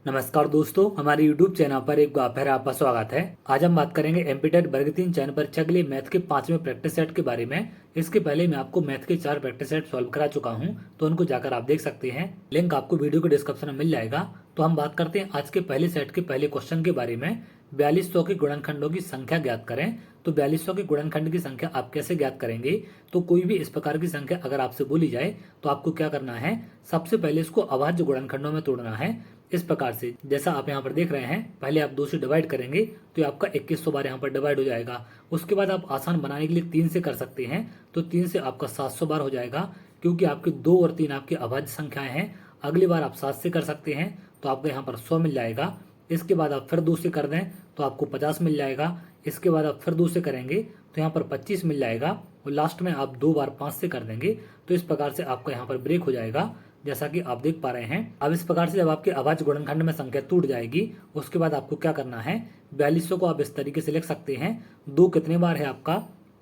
नमस्कार दोस्तों, हमारे YouTube चैनल पर एक बार फिर आपका स्वागत है। आज हम बात करेंगे एमपीटेट वर्ग 3 चयन परीक्षा के लिए मैथ के 5वें प्रैक्टिस सेट के बारे में। इसके पहले मैं आपको मैथ के 4 प्रैक्टिस सेट सॉल्व करा चुका हूं, तो उनको जाकर आप देख सकते हैं। लिंक आपको वीडियो के डिस्क्रिप्शन में मिल जाएगा। तो हम बात करते हैं आज के पहले सेट के पहले क्वेश्चन के बारे में। 4200 के गुणनखंडों की संख्या ज्ञात करें। तो 4200 के गुणनखंड की संख्या आप कैसे ज्ञात करेंगे? तो कोई भी इस प्रकार की संख्या अगर आपसे बोली जाए तो आपको क्या करना है, सबसे पहले इसको अभाज्य गुणनखंडों में तोड़ना है। इस प्रकार से जैसा आप यहाँ पर देख रहे हैं, पहले आप 2 से डिवाइड करेंगे तो ये आपका 2100 बार यहाँ पर डिवाइड हो जाएगा। उसके बाद आप आसान बनाने के लिए 3 से कर सकते हैं, तो 3 से आपका 700 बार हो जाएगा, क्योंकि आपके 2 और 3 आपकी अभाज्य संख्याएं हैं। अगली बार आप 7 से कर सकते हैं तो आपको यहाँ पर 100 मिल जाएगा। इसके बाद आप फिर 2 से कर दें तो आपको 50 मिल जाएगा। इसके बाद आप फिर 2 से करेंगे तो यहाँ पर 25 मिल जाएगा, और लास्ट में आप 2 बार 5 से कर देंगे तो इस प्रकार से आपका यहाँ पर ब्रेक हो जाएगा, जैसा कि आप देख पा रहे हैं। अब इस प्रकार से जब आपके अभाज्य गुणनखंड में संख्या टूट जाएगी, उसके बाद आपको क्या करना है, 4200 को आप इस तरीके से लिख सकते हैं। 2 कितने बार है आपका,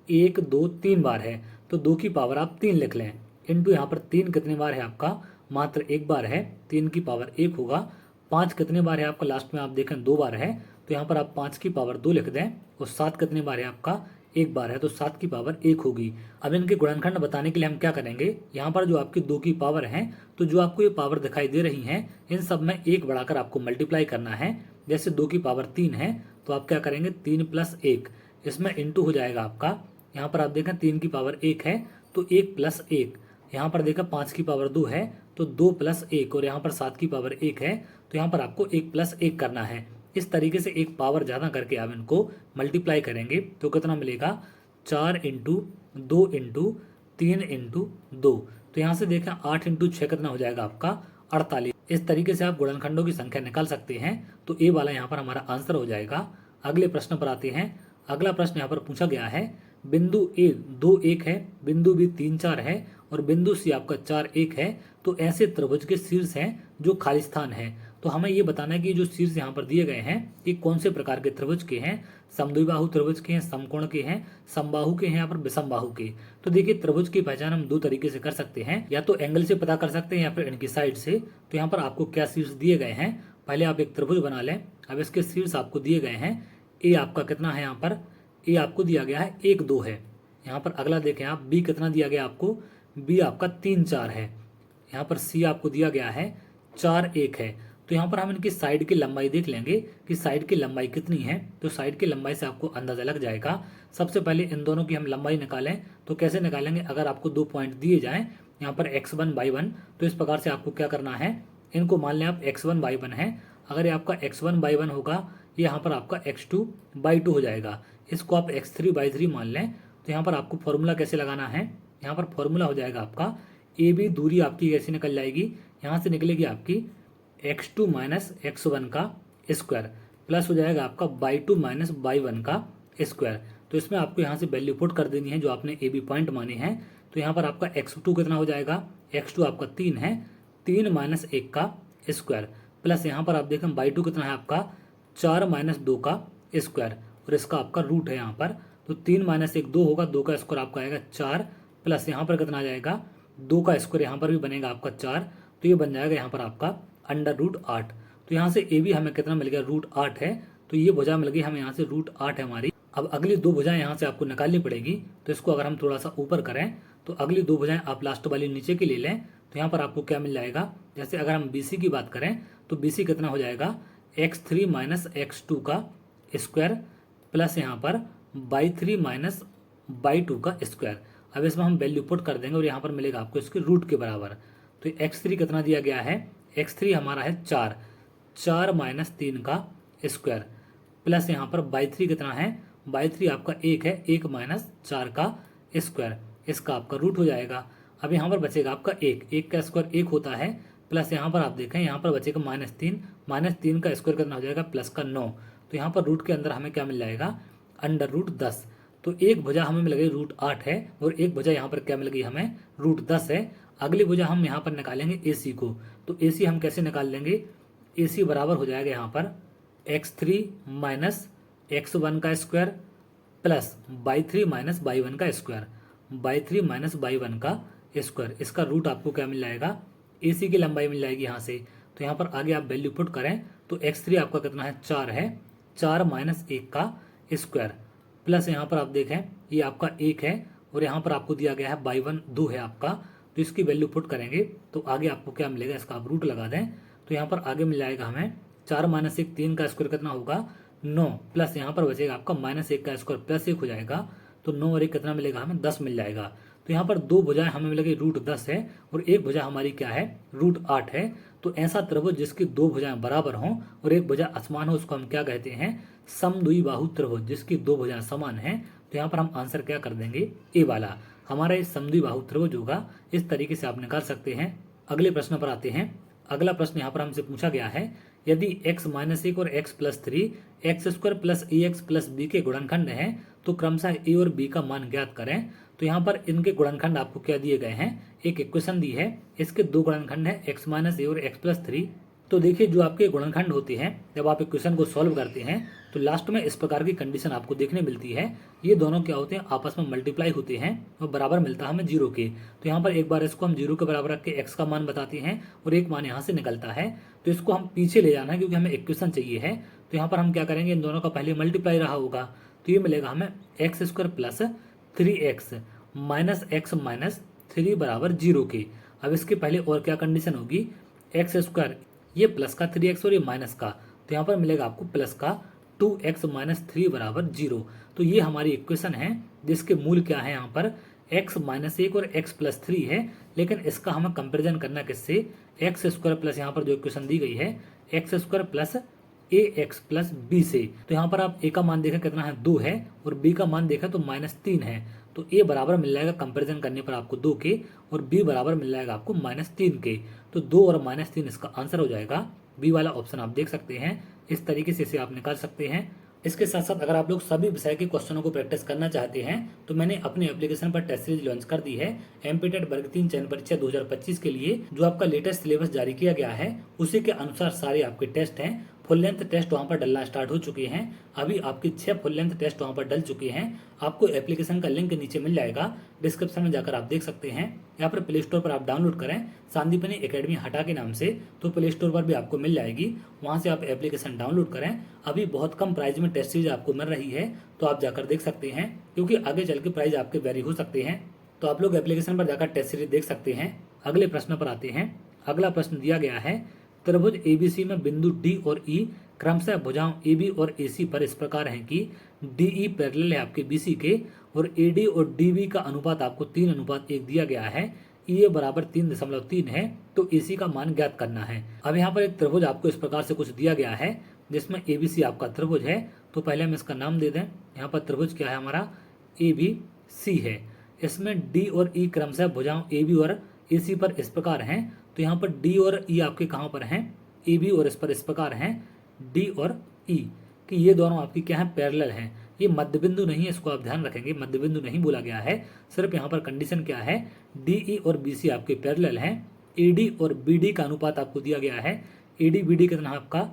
1 2 3 बार है, तो 2 की पावर आप 3 लिख लें। इंटू यहाँ पर 3 कितने बार है आपका, मात्र 1 बार है, 3 की पावर 1 होगा। 5 कितने बार है आपका, लास्ट में आप देखें 2 बार है, तो यहाँ पर आप 5 की पावर 2 लिख दें। और 7 कितने बार है आपका, 1 बार है, तो 7 की पावर 1 होगी। अब इनके गुणनखंड बताने के लिए हम क्या करेंगे, यहाँ पर जो आपकी 2 की पावर है, तो जो आपको ये पावर दिखाई दे रही हैं, इन सब में 1 बढ़ाकर आपको मल्टीप्लाई करना है। जैसे 2 की पावर 3 है तो आप क्या करेंगे, 3 + 1, इसमें इंटू हो जाएगा आपका। यहाँ पर आप देखें 3 की पावर 1 है तो 1 + 1, यहाँ पर देखा 5 की पावर 2 है तो 2 + 1, और यहाँ पर 7 की पावर 1 है तो यहाँ पर आपको 1 + 1 करना है। इस तरीके से एक पावर ज़्यादा करके आप इनको मल्टीप्लाई करेंगे तो कितना मिलेगा, 4 × 2 × 3 × 2। तो यहाँ से देखें 8 × 6 कितना हो जाएगा आपका, 48। इस तरीके से आप गुणनखंडों की संख्या निकाल सकते हैं। तो ए वाला यहाँ पर हमारा आंसर हो जाएगा। अगले प्रश्न पर आते हैं। अगला प्रश्न यहाँ पर पूछा गया है, बिंदु ए 2 1 है, बिंदु बी 3 4 है, और बिंदु सी आपका 4 1 है। तो ऐसे त्रिभुज के शीर्ष हैं जो खाली स्थान है। तो हमें ये बताना है कि जो शीर्ष यहाँ पर दिए गए हैं ये कौन से प्रकार के त्रिभुज के हैं। समद्विबाहु त्रिभुज के हैं, समकोण के हैं, समबाहु के हैं, या फिर विषमबाहु के। तो देखिए, त्रिभुज की पहचान हम 2 तरीके से कर सकते हैं, या तो एंगल से पता कर सकते हैं या फिर इनकी साइड से। तो यहाँ पर आपको क्या शीर्ष दिए गए हैं, पहले आप एक त्रिभुज बना लें। अब इसके शीर्ष आपको दिए गए हैं। ए आपका कितना है, यहाँ पर ए आपको दिया गया है 1 2 है। यहाँ पर अगला देखें आप, बी कितना दिया गया आपको, बी आपका 3 4 है। यहाँ पर सी आपको दिया गया है 4 1 है। तो यहाँ पर हम इनकी साइड की लंबाई देख लेंगे कि साइड की लंबाई कितनी है। तो साइड की लंबाई से आपको अंदाजा लग जाएगा। सबसे पहले इन दोनों की हम लंबाई निकालें, तो कैसे निकालेंगे, अगर आपको 2 पॉइंट दिए जाएं यहाँ पर x1 y1, तो इस प्रकार से आपको क्या करना है, इनको मान लें आप x1 y1 है। अगर ये आपका x1 y1 होगा, ये यहाँ पर आपका x2 y2 हो जाएगा। इसको आप x3 y3 मान लें। तो यहाँ पर आपको फॉर्मूला कैसे लगाना है, यहाँ पर फॉर्मूला हो जाएगा आपका, ए बी दूरी आपकी कैसे निकल जाएगी, यहाँ से निकलेगी आपकी x2 - x1 का स्क्वायर, प्लस हो जाएगा आपका y2 - y1 का स्क्वायर। तो इसमें आपको यहाँ से वैल्यू पुट कर देनी है जो आपने ए बी पॉइंट माने हैं। तो यहाँ पर आपका x2 कितना हो जाएगा, x2 आपका 3 है, 3 - 1 का स्क्वायर, प्लस यहाँ पर आप देखें y2 कितना है आपका, 4 - 2 का स्क्वायर, और इसका आपका रूट है यहाँ पर। तो 3 - 1 2 होगा, 2 का स्क्वायर आपका आएगा 4, प्लस यहाँ पर कितना आ जाएगा, 2 का स्क्वायर यहाँ पर भी बनेगा आपका 4, तो ये बन जाएगा यहाँ पर आपका √8। तो यहाँ से ए बी हमें कितना मिल गया, √8 है। तो ये भुजा मिल गई हमें यहाँ से √8 है हमारी। अब अगली 2 भुजाएं यहाँ से आपको निकालनी पड़ेगी। तो इसको अगर हम थोड़ा सा ऊपर करें तो अगली 2 भुजाएं आप लास्ट वाली नीचे की ले लें। तो यहाँ पर आपको क्या मिल जाएगा, जैसे अगर हम BC की बात करें तो BC कितना हो जाएगा, x3 - x2 का स्क्वायर, प्लस यहाँ पर y3 - y2 का स्क्वायर। अब इसमें हम वैल्यू पुट कर देंगे और यहाँ पर मिलेगा आपको इसके रूट के बराबर। तो x3 कितना दिया गया है, x3 हमारा है 4 - 3 का स्क्वायर, प्लस यहाँ पर y3 कितना है, y3 आपका 1 है, 1 - 4 का स्क्वायर, इसका आपका रूट हो जाएगा। अब यहाँ पर बचेगा आपका 1 का स्क्वायर 1 होता है, प्लस यहाँ पर आप देखें यहाँ पर बचेगा -3 का स्क्वायर कितना हो जाएगा, प्लस का 9। तो यहाँ पर रूट के अंदर हमें क्या मिल जाएगा, √10। तो एक भुजा हमें मिल गई √8 है, और एक भुजा यहाँ पर क्या मिल गई हमें, √10 है। अगली भुजा हम यहाँ पर निकालेंगे AC को। तो AC हम कैसे निकाल लेंगे, AC बराबर हो जाएगा यहाँ पर x3 - x1 का स्क्वायर, प्लस y3 - y1 का स्क्वायर, y3 - y1 का स्क्वायर, इसका रूट आपको क्या मिल जाएगा, AC की लंबाई मिल जाएगी यहाँ से तो यहाँ पर आगे आप वैल्यू पुट करें तो x3 आपका कितना है 4 है, 4 माइनस 1 का स्क्वायर प्लस यहाँ पर आप देखें ये आपका 1 है और यहाँ पर आपको दिया गया है y1 2 है आपका, तो इसकी वैल्यू पुट करेंगे तो आगे आपको क्या मिलेगा, इसका आप रूट लगा दें तो यहाँ पर आगे मिल जाएगा हमें 4 माइनस 1 3 का स्क्वायर कितना होगा 9 प्लस यहाँ पर बचेगा आपका माइनस 1 का स्क्वायर प्लस 1 हो जाएगा, तो 9 और 1 कितना मिलेगा हमें 10 मिल जाएगा। तो यहाँ पर दो भुजाएं हमें मिलेगी रूट 10 है और एक भुजा हमारी क्या है रूट 8 है। तो ऐसा त्रिभुज जिसकी दो भुजाएं बराबर हों और एक भुजा असमान हो उसको हम क्या कहते हैं, समद्विबाहु त्रिभुज जिसकी दो भुजाएं समान हैं। तो यहाँ पर हम आंसर क्या कर देंगे, ए वाला हमारा इस समद्विबाहु त्रिभुज होगा। इस तरीके से आप निकाल सकते हैं। अगले प्रश्न पर आते हैं। अगला प्रश्न यहाँ पर हमसे पूछा गया है, यदि x माइनस 1 और x plus 3 X square plus A X plus B के गुणनखंड हैं तो क्रमशः a और b का मान ज्ञात करें। तो यहाँ पर इनके गुणनखंड आपको क्या दिए गए हैं, एक इक्वेशन दी है, इसके दो गुणनखंड है x माइनस ए और x प्लस 3। तो देखिए जो आपके गुणनखंड होते हैं जब आप इक्वेशन को सॉल्व करते हैं तो लास्ट में इस प्रकार की कंडीशन आपको देखने मिलती है, ये दोनों क्या होते हैं आपस में मल्टीप्लाई होते हैं और बराबर मिलता है हमें 0 के। तो यहाँ पर एक बार इसको हम 0 के बराबर रख के x का मान बताते हैं और एक मान यहाँ से निकलता है, तो इसको हम पीछे ले जाना है क्योंकि हमें इक्वेशन चाहिए है। तो यहाँ पर हम क्या करेंगे, इन दोनों का पहले मल्टीप्लाई रहा होगा तो ये मिलेगा हमें x square plus 3x minus x minus 3 बराबर 0 के। अब इसके पहले और क्या कंडीशन होगी, एक्स स्क्वायर ये प्लस का 3x और ये माइनस का, तो यहाँ पर मिलेगा आपको प्लस का 2x माइनस 3 बराबर 0। तो ये हमारी इक्वेशन है जिसके मूल क्या है, यहाँ पर x माइनस 1 और x प्लस 3 है, लेकिन इसका हमें कंपेरिजन करना किससे, एक्स स्क्वायर प्लस यहाँ पर जो इक्वेशन दी गई है x square plus A X plus B से। तो यहाँ पर आप a का मान देखें कितना है 2 है और b का मान देखें तो -3 है। तो a बराबर मिल जाएगा कंपैरिजन करने पर आपको 2 के और b बराबर मिल जाएगा आपको -3 के। तो 2 और -3 इसका आंसर हो जाएगा। बी वाला ऑप्शन आप देख सकते हैं। इस तरीके से इसे आप निकाल सकते हैं। इसके साथ साथ अगर आप लोग सभी विषय के क्वेश्चनों को प्रैक्टिस करना चाहते हैं तो मैंने अपने एप्लीकेशन पर टेस्ट सीरीज लॉन्च कर दी है। एमपीटेट वर्ग 3 चयन परीक्षा 2025 के लिए जो आपका लेटेस्ट सिलेबस जारी किया गया है उसी के अनुसार सारे आपके टेस्ट हैं। फुल लेंथ टेस्ट वहाँ पर डलना स्टार्ट हो चुके हैं। अभी आपके 6 फुल लेंथ टेस्ट वहाँ पर डल चुके हैं। आपको एप्लीकेशन का लिंक नीचे मिल जाएगा, डिस्क्रिप्शन में जाकर आप देख सकते हैं। यहाँ पर प्ले स्टोर पर आप डाउनलोड करें संदीपनी एकेडमी हटा के नाम से, तो प्ले स्टोर पर भी आपको मिल जाएगी। वहाँ से आप एप्लीकेशन डाउनलोड करें। अभी बहुत कम प्राइस में टेस्ट सीरीज आपको मिल रही है, तो आप जाकर देख सकते हैं, क्योंकि आगे चल के प्राइस आपके वेरी हो सकते हैं। तो आप लोग एप्लीकेशन पर जाकर टेस्ट सीरीज देख सकते हैं। अगले प्रश्न पर आते हैं। अगला प्रश्न दिया गया है, त्रिभुज एबीसी में बिंदु डी और ई क्रमशः भुजाओं AB और AC पर इस प्रकार है कि DE पैरेलल है आपके BC के और AD और DB का अनुपात आपको 3:1 दिया गया है। EA बराबर 3.3 है, तो AC का मान ज्ञात करना है। अब यहाँ पर एक त्रिभुज आपको इस प्रकार से कुछ दिया गया है जिसमें ABC आपका त्रिभुज है। तो पहले हम इसका नाम दे दें। यहाँ पर त्रिभुज क्या है हमारा, ABC है। इसमें D और E क्रमशः भुजाओं AB और AC पर इस प्रकार हैं। तो यहाँ पर D और E आपके कहाँ पर हैं, AB और इस पर इस प्रकार हैं D और E कि ये दोनों आपकी क्या है, पैरेलल हैं। ये मध्य बिंदु नहीं है, इसको आप ध्यान रखेंगे, मध्य बिंदु नहीं बोला गया है। सिर्फ यहाँ पर कंडीशन क्या है, DE और BC आपके पैरेलल हैं। AD और BD का अनुपात आपको दिया गया है। AD BD कितना है आपका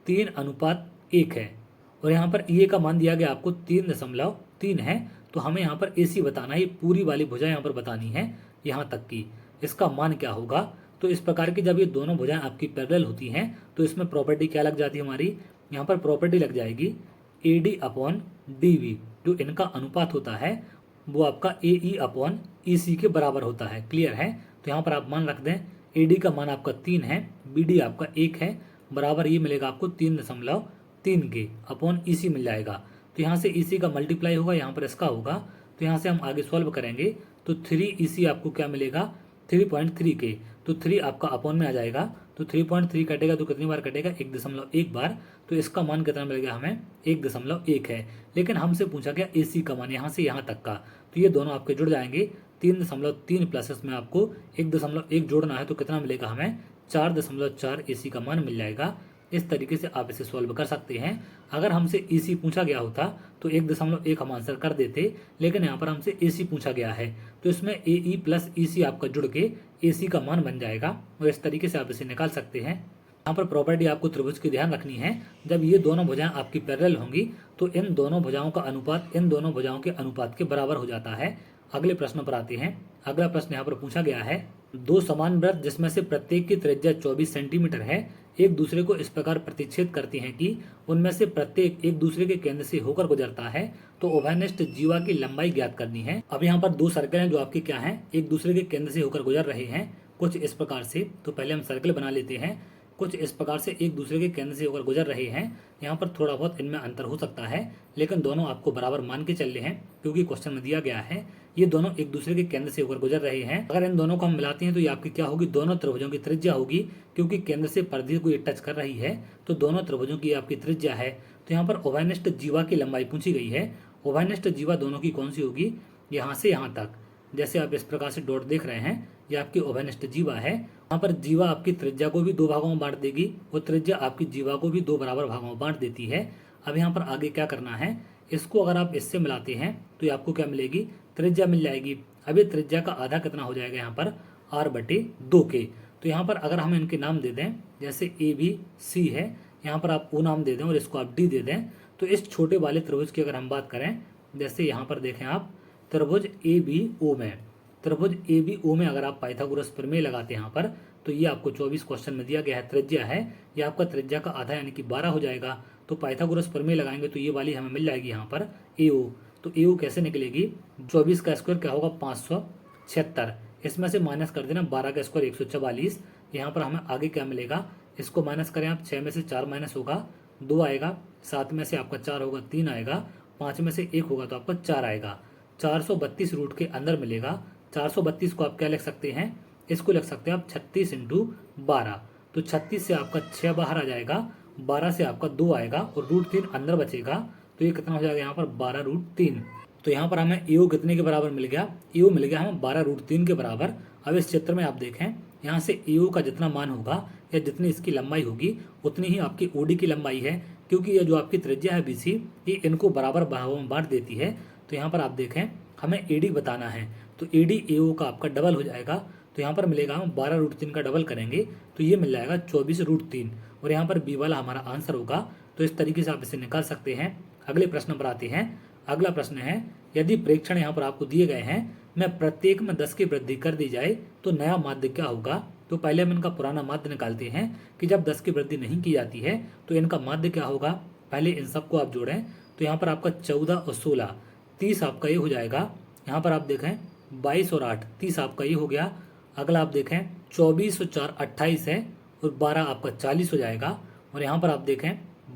3:1 है और यहाँ पर EA का मान दिया गया आपको 3.3 है। तो हमें यहाँ पर AC बताना है, ये पूरी वाली भुजा यहाँ पर बतानी है यहाँ तक की, इसका मान क्या होगा। तो इस प्रकार की जब ये दोनों भुजाएं आपकी पैरेलल होती हैं तो इसमें प्रॉपर्टी क्या लग जाती है हमारी, यहाँ पर प्रॉपर्टी लग जाएगी AD/DB, जो इनका अनुपात होता है वो आपका AE/EC के बराबर होता है। क्लियर है। तो यहाँ पर आप मान रख दें, AD का मान आपका 3 है, BD आपका 1 है, बराबर ये मिलेगा आपको 3.3 के अपॉन EC मिल जाएगा। तो यहाँ से EC का मल्टीप्लाई होगा, यहाँ पर इसका होगा। तो यहाँ से हम आगे सॉल्व करेंगे तो 3EC आपको क्या मिलेगा 3.3 के, तो 3 आपका अपॉन में आ जाएगा। तो 3.3 कटेगा तो कितनी बार कटेगा, 1.1 बार। तो इसका मान कितना मिलेगा हमें 1.1 है। लेकिन हमसे पूछा गया AC का मान यहाँ से यहाँ तक का, तो ये दोनों आपके जुड़ जाएंगे। 3.3 प्लस इसमें आपको 1.1 जोड़ना है तो कितना मिलेगा हमें 4.4 AC का मान मिल जाएगा। इस तरीके से आप इसे सॉल्व कर सकते हैं। अगर हमसे EC पूछा गया होता तो 1.1 हम आंसर कर देते, लेकिन यहाँ पर हमसे AC पूछा गया है तो इसमें AE प्लस EC आपका जुड़ के AC का मान बन जाएगा और इस तरीके से आप इसे निकाल सकते हैं। यहाँ पर प्रॉपर्टी आपको त्रिभुज की ध्यान रखनी है, जब ये दोनों भुजाएं आपकी पैरेलल होंगी तो इन दोनों भुजाओं का अनुपात इन दोनों भुजाओं के अनुपात के बराबर हो जाता है। अगले प्रश्न पर आते हैं। अगला प्रश्न यहाँ पर पूछा गया है, दो समान वृत्त जिसमें से प्रत्येक की त्रिज्या 24 सेंटीमीटर है एक दूसरे को इस प्रकार प्रतिच्छेद करती हैं कि उनमें से प्रत्येक एक दूसरे के केंद्र से होकर गुजरता है, तो उभयनिष्ठ जीवा की लंबाई ज्ञात करनी है। अब यहाँ पर दो सर्कल हैं जो आपके क्या हैं, एक दूसरे के केंद्र से होकर गुजर रहे हैं कुछ इस प्रकार से। तो पहले हम सर्कल बना लेते हैं। कुछ इस प्रकार से एक दूसरे के केंद्र से होकर गुजर रहे हैं। यहाँ पर थोड़ा बहुत इनमें अंतर हो सकता है, लेकिन दोनों आपको बराबर मान के चल रहे हैं क्योंकि क्वेश्चन में दिया गया है ये दोनों एक दूसरे के केंद्र से होकर गुजर रहे हैं। अगर इन दोनों को हम मिलाते हैं तो ये आपकी क्या होगी, दोनों त्रिभुजों की त्रिज्या होगी, क्योंकि केंद्र से परिधि को ये टच कर रही है तो दोनों त्रिभुजों की आपकी त्रिज्या है। तो यहाँ पर उभयनिष्ठ जीवा की लंबाई पूछी गई है। उभयनिष्ठ जीवा दोनों की कौन सी होगी, यहाँ से यहाँ तक, जैसे आप इस प्रकार से डॉट देख रहे हैं, ये आपकी उभयनिष्ठ जीवा है। यहाँ पर जीवा आपकी त्रिज्या को भी दो भागों में बांट देगी और त्रिज्या आपकी जीवा को भी दो बराबर भागों में बांट देती है। अब यहाँ पर आगे क्या करना है, इसको अगर आप इससे मिलाते हैं तो ये आपको क्या मिलेगी, त्रिज्या मिल जाएगी। अब ये त्रिज्या का आधा कितना हो जाएगा यहाँ पर, r/2 के। तो यहाँ पर अगर हम इनके नाम दे दें, जैसे ABC है, यहाँ पर आप O नाम दे दें और इसको आप D दे दें, तो इस छोटे वाले त्रिभुज की अगर हम बात करें, जैसे यहाँ पर देखें आप त्रिभुज ABO में, त्रिभुज ABO में अगर आप पाइथागोरस प्रमेय लगाते हैं यहाँ पर, तो ये आपको 24 क्वेश्चन में दिया गया है त्रिज्या है, ये आपका त्रिज्या का आधा यानी कि 12 हो जाएगा। तो पाइथागोरस प्रमेय लगाएंगे तो ये वाली हमें मिल जाएगी यहाँ पर AO। तो AO कैसे निकलेगी, 24 का स्क्वायर क्या होगा 576, इसमें से माइनस कर देना 12 का स्क्वायर 144। यहाँ पर हमें आगे क्या मिलेगा, इसको माइनस करें आप, 6 में से 4 माइनस होगा 2 आएगा, 7 में से आपका 4 होगा 3 आएगा, 5 में से 1 होगा तो आपका 4 आएगा। 432 रूट के अंदर मिलेगा। 432 को आप क्या लिख सकते हैं, इसको लिख सकते हैं आप 36 × 12। तो 36 से आपका 6 बाहर आ जाएगा, 12 से आपका 2 आएगा और √3 अंदर बचेगा, तो ये कितना हो जाएगा यहाँ पर 12√3। तो यहाँ पर हमें AO कितने के बराबर मिल गया, AO मिल गया हमें 12√3 के बराबर। अब इस चित्र में आप देखें, यहाँ से AO का जितना मान होगा या जितनी इसकी लंबाई होगी उतनी ही आपकी OD की लंबाई है, क्योंकि ये जो आपकी त्रिज्या है BC ये इनको बराबर भागों में बांट देती है। तो यहाँ पर आप देखें हमें AD बताना है, तो AD AO का आपका डबल हो जाएगा। तो यहाँ पर मिलेगा, हम 12√3 का डबल करेंगे तो ये मिल जाएगा 24√3 और यहाँ पर B वाला हमारा आंसर होगा। तो इस तरीके से आप इसे निकाल सकते हैं। अगले प्रश्न पर आते हैं। अगला प्रश्न है, यदि प्रेक्षण यहाँ पर आपको दिए गए हैं, मैं प्रत्येक में 10 की वृद्धि कर दी जाए तो नया माध्य क्या होगा। तो पहले हम इनका पुराना माध्य निकालते हैं कि जब 10 की वृद्धि नहीं की जाती है तो इनका माध्य क्या होगा। पहले इन सबको आप जोड़ें तो यहाँ पर आपका 14 और 16 30 आपका ये हो जाएगा। यहाँ पर आप देखें 22 और 8 30 आपका ये हो गया। अगला आप देखें 24 और 4 28 है और 12 आपका 40 हो जाएगा। और यहाँ पर आप देखें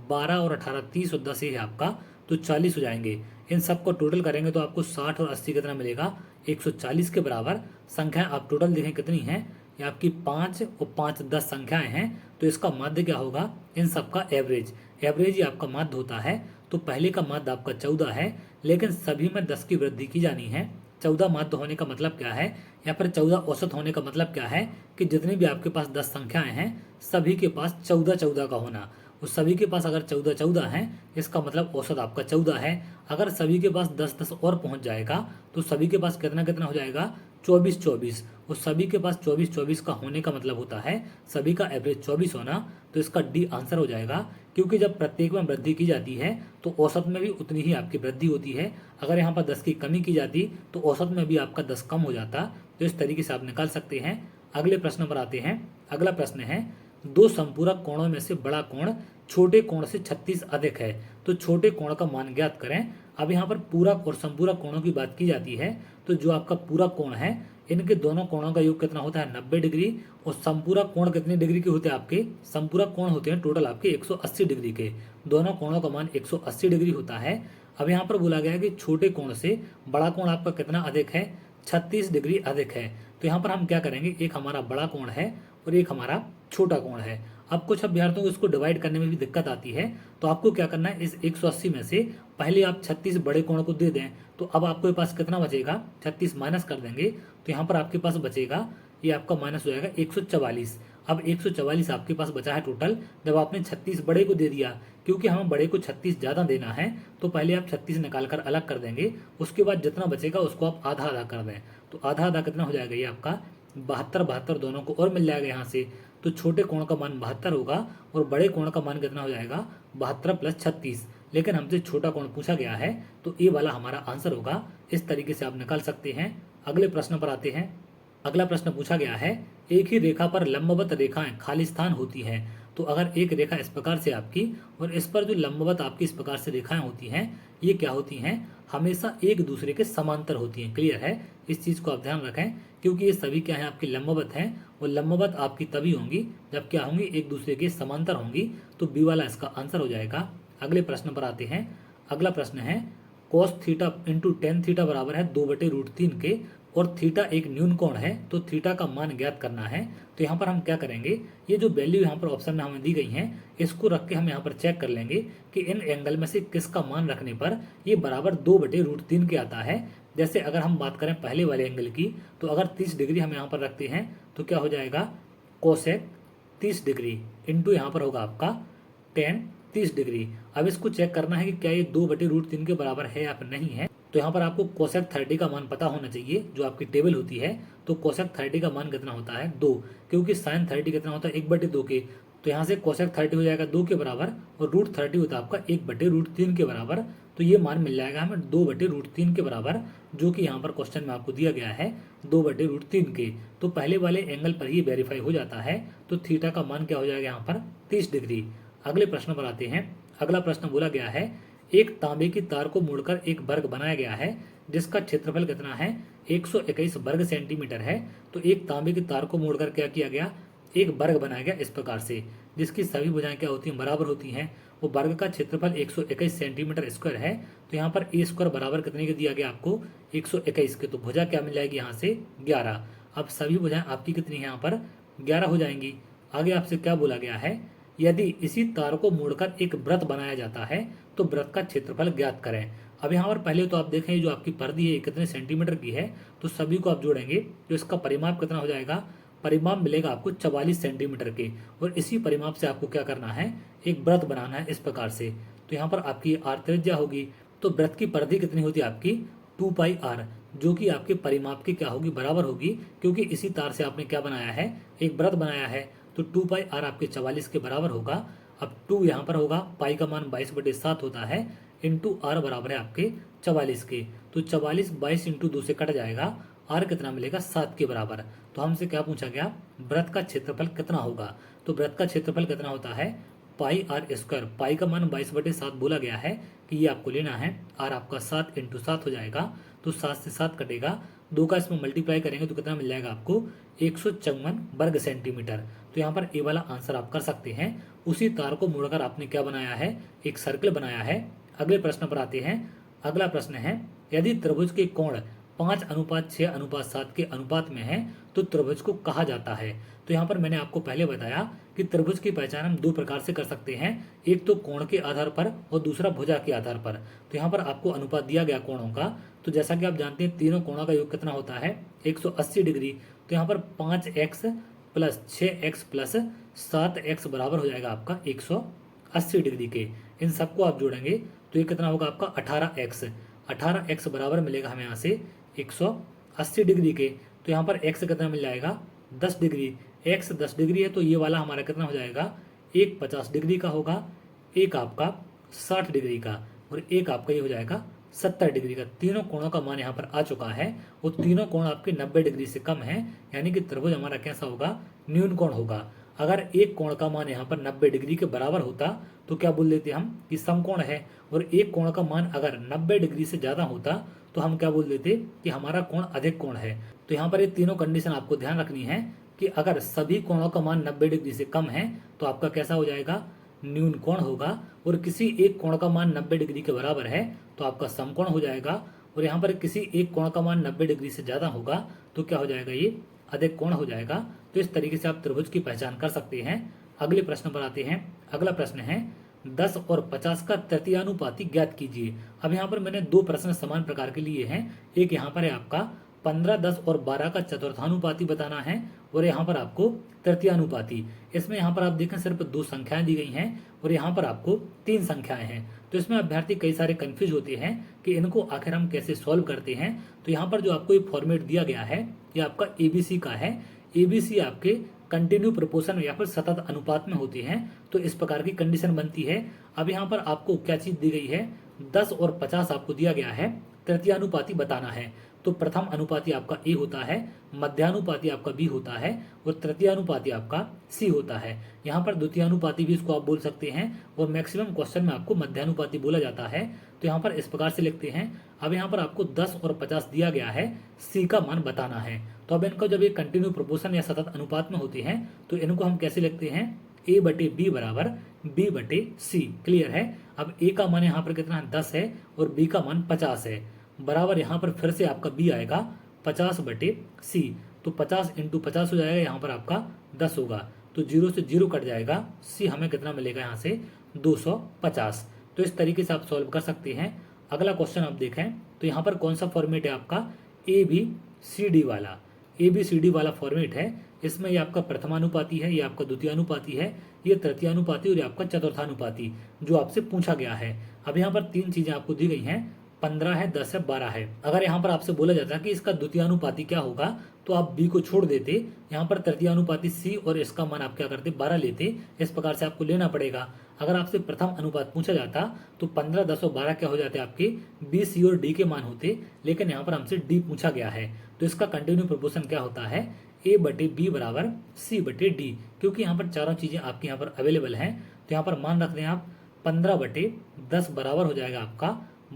12 और 18 30 और 10 ये है आपका, तो 40 हो जाएंगे। इन सबको टोटल करेंगे तो आपको 60 और 80 कितना मिलेगा, 140 के बराबर। संख्या आप टोटल देखें कितनी है, ये आपकी 5 और 5 10 संख्याएं हैं। तो इसका माध्य क्या होगा, इन सबका एवरेज, एवरेज ही आपका माध्य होता है। तो पहले का माध्य आपका 14 है, लेकिन सभी में 10 की वृद्धि की जानी है। 14 माध्य होने का मतलब क्या है, या फिर 14 औसत होने का मतलब क्या है कि जितनी भी आपके पास 10 संख्याएं हैं सभी के पास 14 का होना। उस सभी के पास अगर 14 है इसका मतलब औसत आपका 14 है। अगर सभी के पास 10 और पहुंच जाएगा तो सभी के पास कितना कितना हो जाएगा, 24। उस सभी के पास 24 का होने का मतलब होता है सभी का एवरेज 24 होना। तो इसका डी आंसर हो जाएगा, क्योंकि जब प्रत्येक में वृद्धि की जाती है तो औसत में भी उतनी ही आपकी वृद्धि होती है। अगर यहाँ पर 10 की कमी की जाती तो औसत में भी आपका 10 कम हो जाता। तो इस तरीके से आप निकाल सकते हैं। अगले प्रश्न पर आते हैं। अगला प्रश्न है, दो संपूरक कोणों में से बड़ा कोण छोटे कोण से 36 अधिक है, तो छोटे कोण का मान ज्ञात करें। अब यहाँ पर पूरक और संपूरक कोणों की बात की जाती है, तो जो आपका पूरक कोण है इनके दोनों कोणों का योग कितना होता है, 90 डिग्री। और संपूरक कोण कितने डिग्री के होते हैं आपके, संपूरक कोण होते हैं टोटल आपके 180 डिग्री के। दोनों कोणों का मान 180 डिग्री होता है। अब यहाँ पर बोला गया है कि छोटे कोण से बड़ा कोण आपका कितना अधिक है, 36 डिग्री अधिक है। तो यहाँ पर हम क्या करेंगे, एक हमारा बड़ा कोण है और एक हमारा छोटा कोण है। अब कुछ अभ्यर्थियों को इसको डिवाइड करने में भी दिक्कत आती है, तो आपको क्या करना है, इस 180 में से पहले आप 36 बड़े कोण को दे दें, तो अब आपके पास कितना बचेगा, 36 माइनस कर देंगे तो यहाँ पर आपके पास बचेगा, ये आपका माइनस हो जाएगा 144। अब 144 आपके पास बचा है टोटल, जब आपने 36 बड़े को दे दिया, क्योंकि हमें बड़े को 36 ज़्यादा देना है तो पहले आप 36 निकाल कर अलग कर देंगे। उसके बाद जितना बचेगा उसको आप आधा आधा कर दें, तो आधा आधा कितना हो जाएगा, ये आपका 72 दोनों को और मिल जाएगा यहाँ से। तो छोटे कोण का मान 72 होगा और बड़े कोण का मान कितना हो जाएगा, 72 + 36। लेकिन हमसे छोटा कोण पूछा गया है तो ये वाला हमारा आंसर होगा। इस तरीके से आप निकाल सकते हैं। अगले प्रश्न पर आते हैं। अगला प्रश्न पूछा गया है, एक ही रेखा पर लंबवत रेखाएं खाली स्थान होती हैं। तो अगर एक रेखा इस प्रकार से आपकी और इस पर जो लंबवत आपकी इस प्रकार से रेखाएं होती हैं, ये क्या होती हैं, हमेशा एक दूसरे के समांतर होती हैं। क्लियर है, इस चीज़ को आप ध्यान रखें, क्योंकि ये सभी क्या है आपकी लंबवत हैं और लंबवत आपकी तभी होंगी जब क्या होंगी, एक दूसरे के समांतर होंगी। तो बी वाला इसका आंसर हो जाएगा। अगले प्रश्न पर आते हैं। अगला प्रश्न है, cos theta into tan theta बराबर है 2/√3 के और थीटा एक न्यून कोण है, तो थीटा का मान ज्ञात करना है। तो यहाँ पर हम क्या करेंगे, ये जो वैल्यू यहाँ पर ऑप्शन में हमें दी गई है, इसको रख के हम यहाँ पर चेक कर लेंगे कि इन एंगल में से किसका मान रखने पर ये बराबर 2/√3 के आता है। जैसे अगर हम बात करें पहले वाले एंगल की, तो अगर 30 डिग्री हम यहाँ पर रखते हैं तो क्या हो जाएगा, कोसेक 30 डिग्री इंटू यहाँ पर होगा आपका टेन 30 डिग्री। अब इसको चेक करना है कि क्या ये 2/√3 के बराबर है या फिर नहीं है। तो यहाँ पर आपको कोसेक 30 का मान पता होना चाहिए, जो आपकी टेबल होती है। तो कोसेक 30 का मान कितना होता है, 2, क्योंकि साइन 30 कितना होता है, 1/2 के। तो यहाँ से कोसेक 30 हो जाएगा 2 के बराबर और √30 होता है आपका 1/√3 के बराबर। तो ये मान मिल जाएगा हमें 2/√3 के बराबर, जो कि यहाँ पर क्वेश्चन में आपको दिया गया है 2/√3 के। तो पहले वाले एंगल पर ही वेरीफाई हो जाता है। तो थीटा का मान क्या हो जाएगा यहाँ पर 30 डिग्री। अगले प्रश्न पर आते हैं। अगला प्रश्न बोला गया है, एक तांबे की तार को मोड़कर एक वर्ग बनाया गया है जिसका क्षेत्रफल कितना है, 121 वर्ग सेंटीमीटर है। तो एक तांबे की तार को मोड़कर क्या किया गया, एक वर्ग बनाया गया इस प्रकार से, जिसकी सभी भुजाएं क्या होती हैं, बराबर होती हैं। वो वर्ग का क्षेत्रफल 121 सेंटीमीटर स्क्वायर है। तो यहाँ पर ए स्क्वायर बराबर कितने के दिया गया आपको, 121 के। तो भुजा क्या मिल जाएगी यहाँ से 11। अब सभी भुजाएं आपकी कितनी है यहाँ पर 11 हो जाएंगी। आगे आपसे क्या बोला गया है, यदि इसी तार को मोड़कर एक वृत्त बनाया जाता है तो वृत्त का क्षेत्रफल ज्ञात करें। अब यहाँ पर पहले तो आप देखें जो आपकी परिधि है कितने सेंटीमीटर की है, तो सभी को आप जोड़ेंगे तो इसका परिमाप कितना हो जाएगा, परिमाप मिलेगा आपको 44 सेंटीमीटर के। और इसी परिमाप से आपको क्या करना है, एक वृत्त बनाना है इस प्रकार से। तो यहाँ पर आपकी आर त्रिज्या होगी। तो वृत्त की परिधि कितनी होती है आपकी 2πr, जो कि आपके परिमाप की क्या होगी, बराबर होगी, क्योंकि इसी तार से आपने क्या बनाया है, एक वृत्त बनाया है। तो 2πr आपके 44 के बराबर होगा। अब 2 यहाँ पर होगा, पाई का मान 22/7 होता है, इंटू आर बराबर है आपके 44 के। तो 44 22 इंटू 2 से कट जाएगा, आर कितना मिलेगा 7 के बराबर। तो हमसे क्या पूछा गया, वृत्त का क्षेत्रफल कितना होगा। तो वृत्त का क्षेत्रफल कितना होता है, पाई आर स्क्वायर। पाई का मान 22/7 बोला गया है कि ये आपको लेना है। आर आपका 7 इंटू 7 हो जाएगा। तो 7 से 7 कटेगा, 2 का इसमें मल्टीप्लाई करेंगे तो कितना मिल जाएगा आपको 154 वर्ग सेंटीमीटर। तो यहाँ पर ए वाला आंसर आप कर सकते हैं। उसी तार को मोड़कर आपने क्या बनाया है, एक सर्कल बनाया है। अगले प्रश्न पर आते हैं। अगला प्रश्न है, यदि त्रिभुज के कोण 5:6:7 के अनुपात में है तो त्रिभुज को कहा जाता है। तो यहाँ पर मैंने आपको पहले बताया कि त्रिभुज की पहचान हम 2 प्रकार से कर सकते हैं, एक तो कोण के आधार पर और दूसरा भुजा के आधार पर। तो यहाँ पर आपको अनुपात दिया गया कोणों का। तो जैसा कि आप जानते हैं तीनों कोणों का योग कितना होता है, 180 डिग्री। तो यहाँ पर 5x plus 6x plus 7x बराबर हो जाएगा आपका 180 डिग्री के। इन सबको आप जोड़ेंगे तो ये कितना होगा आपका 18x। 18x बराबर मिलेगा हमें यहाँ से 180 डिग्री के। तो यहाँ पर x कितना मिल जाएगा 10 डिग्री। x 10 डिग्री है तो ये वाला हमारा कितना हो जाएगा, एक 50 डिग्री का होगा, एक आपका 60 डिग्री का और एक आपका ये हो जाएगा 70 डिग्री का। तीनों कोणों का मान यहाँ पर आ चुका है और तीनों कोण आपके 90 डिग्री से कम है, यानी कि त्रिभुज हमारा कैसा होगा, न्यून कोण होगा। अगर एक कोण का मान यहाँ पर 90 डिग्री के बराबर होता तो क्या बोल देते हम कि समकोण है, और एक कोण का मान अगर 90 डिग्री से ज़्यादा होता तो हम क्या बोल देते कि हमारा कोण अधिक कोण है। तो यहाँ पर ये तीनों कंडीशन आपको ध्यान रखनी है कि अगर सभी कोणों का मान 90 डिग्री से कम है तो आपका कैसा हो जाएगा, न्यून कोण होगा, और किसी एक कोण का मान 90 डिग्री के बराबर है तो आपका समकोण हो जाएगा, और यहाँ पर किसी एक कोण का मान 90 डिग्री से ज़्यादा होगा तो क्या हो जाएगा, ये अधिक कोण हो जाएगा। तो इस तरीके से आप त्रिभुज की पहचान कर सकते हैं। अगले प्रश्न पर आते हैं। अगला प्रश्न है 10 और 50 का तृतीयानुपाती ज्ञात कीजिए। अब यहाँ पर मैंने 2 प्रश्न समान प्रकार के लिए हैं। एक यहाँ पर है आपका 15, 10 और 12 का चतुर्थानुपाती बताना है, और यहाँ पर आपको तृतीयानुपाती। इसमें यहाँ पर आप देखें सिर्फ 2 संख्याएं दी गई हैं और यहाँ पर आपको 3 संख्याएं हैं। तो इसमें अभ्यर्थी कई सारे कंफ्यूज होते हैं कि इनको आखिर हम कैसे सॉल्व करते हैं। तो यहाँ पर जो आपको ये फॉर्मेट दिया गया है ये आपका ABC का है। ABC आपके कंटिन्यू प्रोपोर्शन या फिर सतत अनुपात में होते हैं, तो इस प्रकार की कंडीशन बनती है। अब यहाँ पर आपको क्या चीज़ दी गई है, 10 और 50 आपको दिया गया है। तृतीयानुपाती बताना है। तो प्रथम अनुपाती आपका ए होता है, मध्यानुपाती आपका बी होता है और तृतीयानुपाती आपका सी होता है। यहाँ पर द्वितीयानुपाती भी इसको आप बोल सकते हैं और मैक्सिमम क्वेश्चन में आपको मध्यानुपाती बोला जाता है। तो यहाँ पर इस प्रकार से लिखते हैं। अब यहाँ पर आपको 10 और 50 दिया गया है, सी का मान बताना है। तो अब इनको जब ये कंटिन्यू प्रोपोर्शन या सतत अनुपात में होते हैं तो इनको हम कैसे लिखते हैं, ए बटे बी बराबर बी बटे सी। क्लियर है। अब ए का मान यहाँ पर कितना है, 10 है और बी का मान 50 है, बराबर यहाँ पर फिर से आपका बी आएगा 50 बटे सी। तो 50 इंटू 50 हो जाएगा, यहाँ पर आपका 10 होगा, तो 0 से 0 कट जाएगा, सी हमें कितना मिलेगा यहाँ से 250। तो इस तरीके से आप सॉल्व कर सकते हैं। अगला क्वेश्चन आप देखें तो यहाँ पर कौन सा फॉर्मेट है आपका, ए बी सी डी वाला। ए बी सी डी वाला फॉर्मेट है। इसमें ये आपका प्रथमानुपाती है, ये आपका द्वितीयानुपाती है, ये तृतीयानुपाती और ये आपका चतुर्थानुपाती जो आपसे पूछा गया है। अब यहाँ पर 3 चीजें आपको दी गई हैं, 15 है, 10 है, 12 है। अगर यहाँ पर आपसे बोला जाता कि इसका द्वितीयानुपाती क्या होगा तो आप बी को छोड़ देते, यहाँ पर तृतीयानुपाती सी और इसका मान आप क्या करते, 12 लेते। इस प्रकार से आपको लेना पड़ेगा। अगर आपसे प्रथम अनुपात पूछा जाता तो 15, 10 और 12 क्या हो जाते आपके, बी सी और डी के मान होते, लेकिन यहाँ पर हमसे डी पूछा गया है। तो इसका कंटिन्यू प्रोपोर्शन क्या होता है, ए बटे बी बराबर सी बटे डी। क्योंकि यहाँ पर चारों चीजें आपके यहाँ पर अवेलेबल हैं तो यहाँ पर मान रख दें आप 15 बटे 10 बराबर हो जाएगा आपका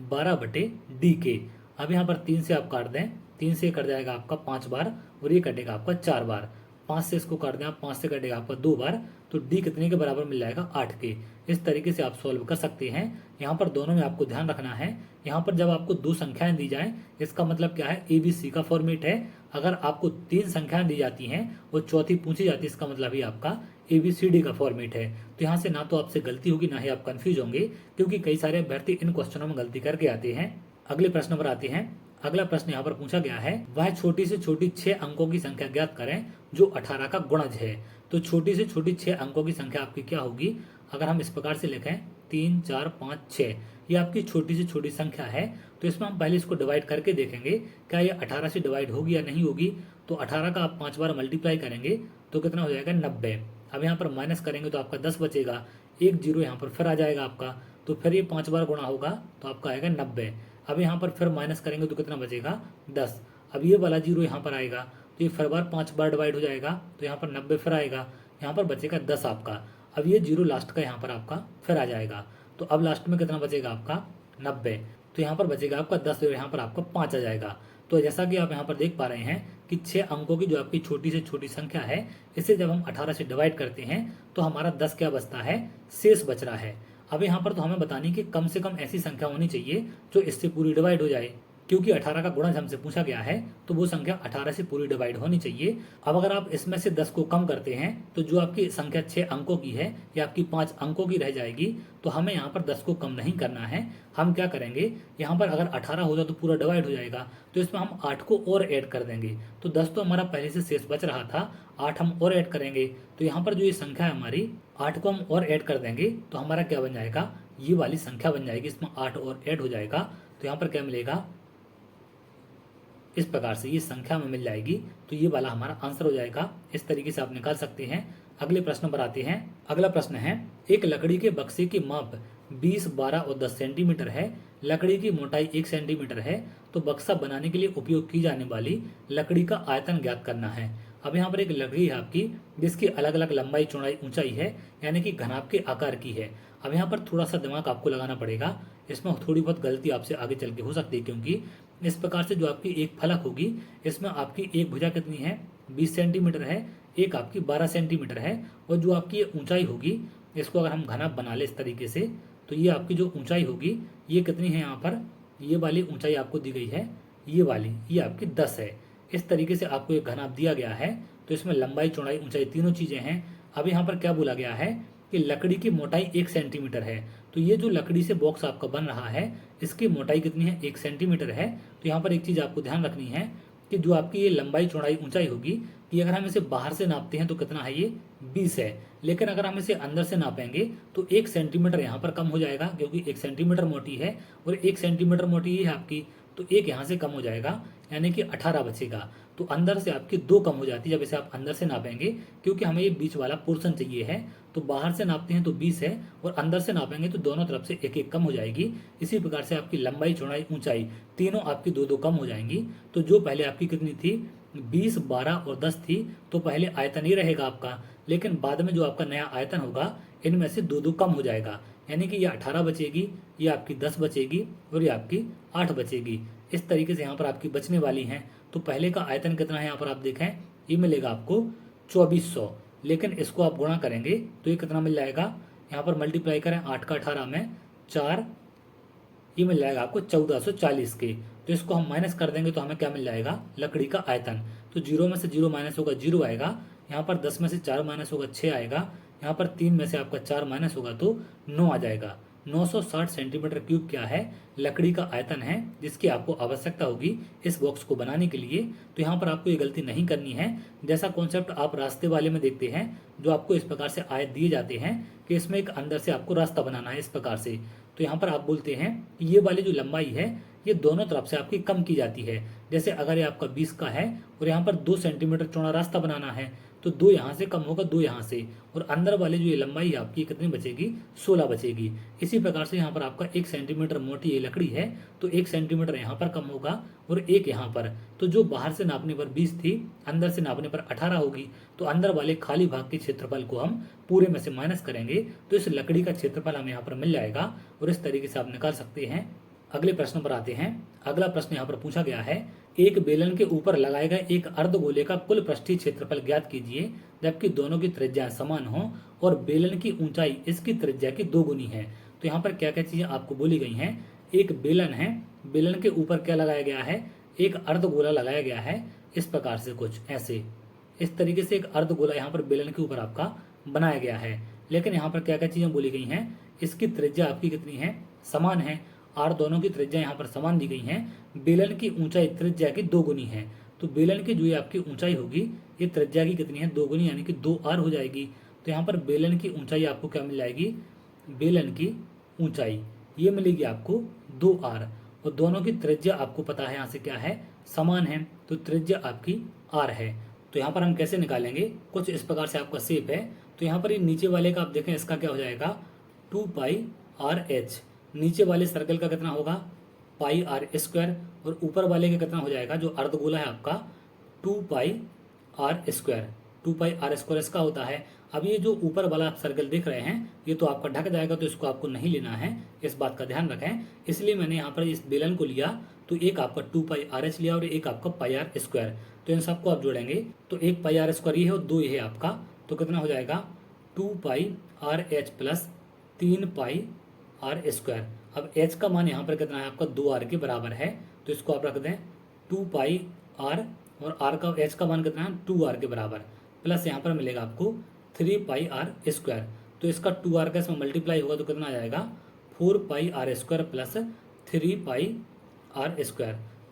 12 बटे डी के। अब यहाँ पर 3 से आप काट दें, 3 से कट जाएगा आपका 5 बार और ये कटेगा आपका 4 बार। 5 से इसको काट दें आप, 5 से कटेगा आपका 2 बार, तो डी कितने के बराबर मिल जाएगा, 8 के। इस तरीके से आप सॉल्व कर सकते हैं। यहाँ पर दोनों में आपको ध्यान रखना है, यहाँ पर जब आपको 2 संख्याएं दी जाएं इसका मतलब क्या है, ए बी सी का फॉर्मेट है। अगर आपको 3 संख्याएं दी जाती हैं और चौथी पूछी जाती है इसका मतलब ही आपका ए बी सी डी का फॉर्मेट है। तो यहाँ से ना तो आपसे गलती होगी ना ही आप कंफ्यूज होंगे, क्योंकि कई सारे अभ्यर्थी इन क्वेश्चनों में गलती करके आते हैं। अगले प्रश्न पर आते हैं। अगला प्रश्न यहाँ पर पूछा गया है, वह छोटी से छोटी 6 अंकों की संख्या ज्ञात करें जो 18 का गुणज है। तो छोटी से छोटी 6 अंकों की संख्या आपकी क्या होगी, अगर हम इस प्रकार से लिखें 3, 4, 5, 6, ये आपकी छोटी से छोटी संख्या है। तो इसमें हम पहले इसको डिवाइड करके देखेंगे क्या ये 18 से डिवाइड होगी या नहीं होगी। तो 18 का आप 5 बार मल्टीप्लाई करेंगे तो कितना हो जाएगा, 90। अब यहाँ पर माइनस करेंगे तो आपका 10 बचेगा, एक जीरो यहाँ पर फिर आ जाएगा आपका, तो फिर ये 5 बार गुणा होगा तो आपका आएगा 90। अब यहाँ पर फिर माइनस करेंगे तो कितना बचेगा, 10। अब ये वाला जीरो यहाँ पर आएगा तो ये फिर 5 बार डिवाइड हो जाएगा तो यहाँ पर 90 फिर आएगा, यहाँ पर बचेगा 10 आपका। अब ये जीरो लास्ट का यहाँ पर आपका फिर आ जाएगा, तो अब लास्ट में कितना बचेगा आपका, 90। तो यहाँ पर बचेगा आपका 10 और यहाँ पर आपका 5 आ जाएगा। तो जैसा कि आप यहाँ पर देख पा रहे हैं कि 6 अंकों की जो आपकी छोटी से छोटी संख्या है, इसे जब हम 18 से डिवाइड करते हैं तो हमारा 10 क्या बचता है, शेष बच रहा है। अब यहाँ पर तो हमें बतानी कि कम से कम ऐसी संख्या होनी चाहिए जो इससे पूरी डिवाइड हो जाए, क्योंकि 18 का गुणज हमसे पूछा गया है तो वो संख्या 18 से पूरी डिवाइड होनी चाहिए। अब अगर आप इसमें से 10 को कम करते हैं तो जो आपकी संख्या 6 अंकों की है या आपकी 5 अंकों की रह जाएगी। तो हमें यहाँ पर 10 को कम नहीं करना है। हम क्या करेंगे, यहाँ पर अगर 18 हो जाए तो पूरा डिवाइड हो जाएगा, तो इसमें हम 8 को और ऐड कर देंगे। तो 10 तो हमारा पहले से शेष बच रहा था, 8 हम और ऐड करेंगे तो यहाँ पर जो ये संख्या है हमारी, 8 को हम और ऐड कर देंगे तो हमारा क्या बन जाएगा, ये वाली संख्या बन जाएगी। इसमें 8 और ऐड हो जाएगा तो यहाँ पर क्या मिलेगा, इस प्रकार से ये संख्या हमें मिल जाएगी। तो ये वाला हमारा आंसर हो जाएगा। इस तरीके से आप निकाल सकते हैं। अगले प्रश्न पर आते हैं। अगला प्रश्न है, एक लकड़ी के बक्से की माप 20, 12 और 10 सेंटीमीटर है। लकड़ी की मोटाई 1 सेंटीमीटर है। तो बक्सा बनाने के लिए उपयोग की जाने वाली लकड़ी का आयतन ज्ञात करना है। अब यहाँ पर एक लकड़ी है आपकी जिसकी अलग अलग लंबाई, चौड़ाई, ऊंचाई है, यानी कि घनाभ के आकार की है। अब यहाँ पर थोड़ा सा दिमाग आपको लगाना पड़ेगा। इसमें थोड़ी बहुत गलती आपसे आगे चल के हो सकती है, क्योंकि इस प्रकार से जो आपकी एक फलक होगी इसमें आपकी एक भुजा कितनी है, 20 सेंटीमीटर है, एक आपकी 12 सेंटीमीटर है, और जो आपकी ऊंचाई होगी, इसको अगर हम घनाभ बना ले इस तरीके से, तो ये आपकी जो ऊंचाई होगी ये कितनी है, यहाँ पर ये वाली ऊंचाई आपको दी गई है, ये वाली, ये आपकी 10 है। इस तरीके से आपको एक घनाभ दिया गया है। तो इसमें लंबाई, चौड़ाई, ऊंचाई तीनों चीजें हैं। अब यहाँ पर क्या बोला गया है कि लकड़ी की मोटाई 1 सेंटीमीटर है। तो ये जो लकड़ी से बॉक्स आपका बन रहा है इसकी मोटाई कितनी है, 1 सेंटीमीटर है। तो यहाँ पर एक चीज आपको ध्यान रखनी है कि जो आपकी ये लंबाई, चौड़ाई, ऊंचाई होगी, कि अगर हम इसे बाहर से नापते हैं तो कितना है, ये 20 है। लेकिन अगर हम इसे अंदर से नापेंगे तो 1 सेंटीमीटर यहाँ पर कम हो जाएगा, क्योंकि 1 सेंटीमीटर मोटी है और 1 सेंटीमीटर मोटी है आपकी, तो एक यहाँ से कम हो जाएगा, यानी कि 18 बचेगा। तो अंदर से आपकी 2 कम हो जाती है जब इसे आप अंदर से नापेंगे, क्योंकि हमें ये बीच वाला पोर्शन चाहिए है। तो बाहर से नापते हैं तो 20 है और अंदर से नापेंगे तो दोनों तरफ से एक एक कम हो जाएगी। इसी प्रकार से आपकी लंबाई, चौड़ाई, ऊंचाई तीनों आपकी 2-2 कम हो जाएंगी। तो जो पहले आपकी कितनी थी, 20, 12 और 10 थी, तो पहले आयतन ही रहेगा आपका, लेकिन बाद में जो आपका नया आयतन होगा इनमें से 2-2 कम हो जाएगा। यानी कि ये 18 बचेगी, ये आपकी 10 बचेगी और ये आपकी 8 बचेगी। इस तरीके से यहाँ पर आपकी बचने वाली हैं। तो पहले का आयतन कितना है यहाँ पर आप देखें, ये मिलेगा आपको 2400, लेकिन इसको आप गुणा करेंगे तो ये कितना मिल जाएगा, यहाँ पर मल्टीप्लाई करें 8 का 18 में 4, ये मिल जाएगा आपको 1440 के। तो इसको हम माइनस कर देंगे तो हमें क्या मिल जाएगा, लकड़ी का आयतन। तो 0 में से 0 माइनस होगा 0 आएगा, यहाँ पर 10 में से 4 माइनस होगा 6 आएगा, यहाँ पर 3 में से आपका 4 माइनस होगा तो 9 आ जाएगा। 960 सेंटीमीटर क्यूब क्या है, लकड़ी का आयतन है, जिसकी आपको आवश्यकता होगी इस बॉक्स को बनाने के लिए। तो यहाँ पर आपको ये गलती नहीं करनी है, जैसा कॉन्सेप्ट आप रास्ते वाले में देखते हैं, जो आपको इस प्रकार से आयत दिए जाते हैं कि इसमें एक अंदर से आपको रास्ता बनाना है इस प्रकार से। तो यहाँ पर आप बोलते हैं कि ये वाली जो लंबाई है ये दोनों तरफ से आपकी कम की जाती है। जैसे अगर ये आपका 20 का है और यहाँ पर 2 सेंटीमीटर चौड़ा रास्ता बनाना है, तो 2 यहाँ से कम होगा, 2 यहाँ से, और अंदर वाले जो ये लंबाई है आपकी कितनी बचेगी, 16 बचेगी। इसी प्रकार से यहाँ पर आपका 1 सेंटीमीटर मोटी ये लकड़ी है, तो 1 सेंटीमीटर यहाँ पर कम होगा और 1 यहाँ पर। तो जो बाहर से नापने पर 20 थी, अंदर से नापने पर 18 होगी। तो अंदर वाले खाली भाग के क्षेत्रफल को हम पूरे में से माइनस करेंगे तो इस लकड़ी का क्षेत्रफल हमें यहाँ पर मिल जाएगा, और इस तरीके से आप निकाल सकते हैं। अगले प्रश्न पर आते हैं। अगला प्रश्न यहाँ पर पूछा गया है, एक बेलन के ऊपर लगाए गए एक अर्धगोले का कुल पृष्ठीय क्षेत्रफल ज्ञात कीजिए जबकि दोनों की त्रिज्याएं समान हो और बेलन की ऊंचाई इसकी त्रिज्या की 2 गुनी है। तो यहाँ पर क्या क्या चीजें आपको बोली गई हैं। एक बेलन है, बेलन के ऊपर क्या लगाया गया है, एक अर्धगोला लगाया गया है, इस प्रकार से कुछ ऐसे, इस तरीके से एक अर्धगोला यहाँ पर बेलन के ऊपर आपका बनाया गया है। लेकिन यहाँ पर क्या क्या चीजें बोली गई हैं, इसकी त्रिज्या आपकी कितनी है, समान है, और दोनों की त्रिज्या यहाँ पर समान दी गई हैं। बेलन की ऊंचाई त्रिज्या की 2 गुनी है। तो बेलन की जो ये आपकी ऊंचाई होगी ये त्रिज्या की कितनी है, 2 गुनी, यानी कि 2r हो जाएगी। तो यहाँ पर बेलन की ऊंचाई आपको क्या मिल जाएगी, बेलन की ऊंचाई ये मिलेगी आपको 2r, और दोनों की त्रिज्या आपको पता है यहाँ से क्या है, समान है, तो त्रिज्या आपकी r है। तो यहाँ पर हम कैसे निकालेंगे, कुछ इस प्रकार से आपका शेप है। तो यहाँ पर ये नीचे वाले का आप देखें, इसका क्या हो जाएगा, 2πrh, नीचे वाले सर्कल का कितना होगा, πr², और ऊपर वाले का कितना हो जाएगा, जो अर्धगोला है आपका 2πr², 2πr² इसका होता है। अब ये जो ऊपर वाला आप सर्कल देख रहे हैं ये तो आपका ढक जाएगा, तो इसको आपको नहीं लेना है, इस बात का ध्यान रखें। इसलिए मैंने यहाँ पर इस बेलन को लिया, तो एक आपका 2πrh लिया और एक आपका πr²। तो इन सबको आप जोड़ेंगे तो एक πr² ये है और 2 ये है आपका, तो कितना हो जाएगा 2πrh प्लस 3πr²। अब h का मान यहाँ पर कितना है आपका, 2r के बराबर है, तो इसको आप रख दें 2πr, और r का h का मान कितना है, 2r के बराबर, प्लस यहाँ पर मिलेगा आपको 3πr²। तो इसका 2r का इसमें मल्टीप्लाई होगा तो कितना आ जाएगा, 4πr² प्लस 3πr²।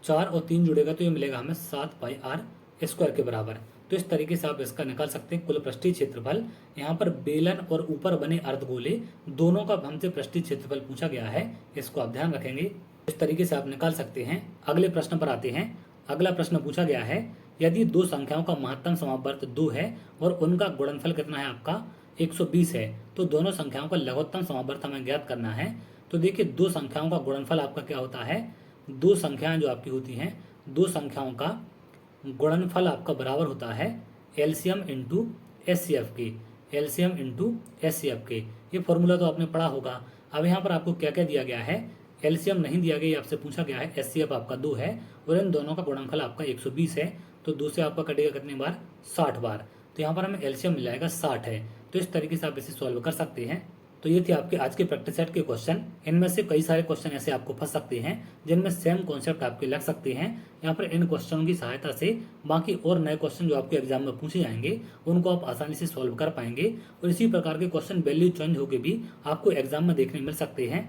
4 और 3 जुड़ेगा तो ये मिलेगा हमें 7πr² के बराबर। तो इस तरीके से आप इसका निकाल सकते हैं कुल पृष्ठीय क्षेत्रफल। यहाँ पर बेलन और ऊपर बने अर्धगोले दोनों का हमसे पृष्ठीय क्षेत्रफल पूछा गया है, इसको आप ध्यान रखेंगे। इस तरीके से आप निकाल सकते हैं। अगले प्रश्न पर आते हैं। अगला प्रश्न पूछा गया है, यदि 2 संख्याओं का महत्तम समावर्त 2 है और उनका गुणनफल कितना है आपका 120 है, तो दोनों संख्याओं का लघुत्तम समावर्त हमें ज्ञात करना है। तो देखिए 2 संख्याओं का गुणनफल आपका क्या होता है, 2 संख्याएं जो आपकी होती हैं, 2 संख्याओं का गुणनफल आपका बराबर होता है एलसीएम इंटू एचसीएफ के, एलसीएम इंटू एचसीएफ के। ये फॉर्मूला तो आपने पढ़ा होगा। अब यहाँ पर आपको क्या क्या दिया गया है, एलसीएम नहीं दिया गया, ये आपसे पूछा गया है। एचसीएफ आपका 2 है और इन दोनों का गुणनफल आपका 120 है, तो 2 से आपका कटेगा कितनी बार, 60 बार। तो यहाँ पर हमें एलसीएम मिल जाएगा 60 है। तो इस तरीके से आप इसे सॉल्व कर सकते हैं। तो ये थे आपके आज के प्रैक्टिस सेट के क्वेश्चन। इनमें से कई सारे क्वेश्चन ऐसे आपको फंस सकते हैं जिनमें सेम कॉन्सेप्ट आपके लग सकते हैं। यहाँ पर इन क्वेश्चनों की सहायता से बाकी और नए क्वेश्चन जो आपके एग्जाम में पूछे जाएंगे उनको आप आसानी से सॉल्व कर पाएंगे, और इसी प्रकार के क्वेश्चन वैल्यू चेंज होकर भी आपको एग्जाम में देखने मिल सकते हैं।